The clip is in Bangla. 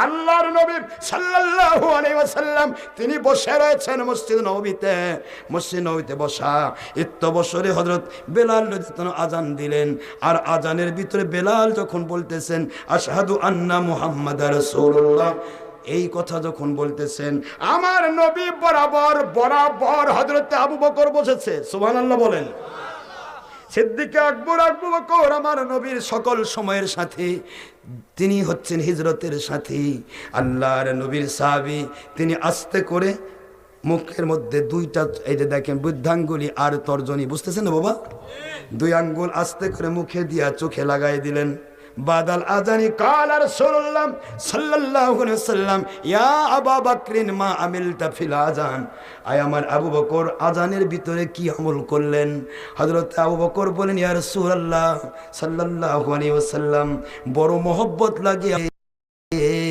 আল্লাহর নবী সাল্লাল্লাহু আলাইহি ওয়াসাল্লাম তিনি বসে রয়েছেন মসজিদ নববীতে। মসজিদ নববীতে বসা বছরে হযরত বেলাল রাদিয়াল্লাহু আযান দিলেন। আর আযানের ভিতরে বেলাল যখন বলতেছেন আশহাদু আন্না মুহাম্মাদার রাসূলুল্লাহ, এই কথা যখন বলতেছেন আমার নবী বরাবর বরাবর হযরত আবু বকর বসেছে। সুবহানাল্লাহ বলেন। সিদ্দিক আকবর আবু বকর আমার নবীর সকল সময়ের সাথী, তিনি হচ্ছেন হিজরতের সাথী, আল্লাহর নবীর সাহাবী। তিনি আস্তে করে মুখের মধ্যে দুইটা, এই যে দেখেন বৃদ্ধাঙ্গুলি আর তর্জনী, বুঝতেছেন না বাবা? দুই আঙ্গুল আস্তে করে মুখে দিয়া চোখে লাগাই দিলেন। বাদাল আজানি কাল রাসূলুল্লাহ সাল্লাল্লাহু আলাইহি ওয়াসাল্লাম ইয়া আবু বকরিন মা আমিলতা ফিল আযান, আয় আমার আবু বকর আজানের ভিতরে কি আমল করলেন? হযরত আবু বকর বলেন ইয়া রাসূলুল্লাহ সাল্লাল্লাহু আলাইহি ওয়াসাল্লাম, বড় মহব্বত লাগে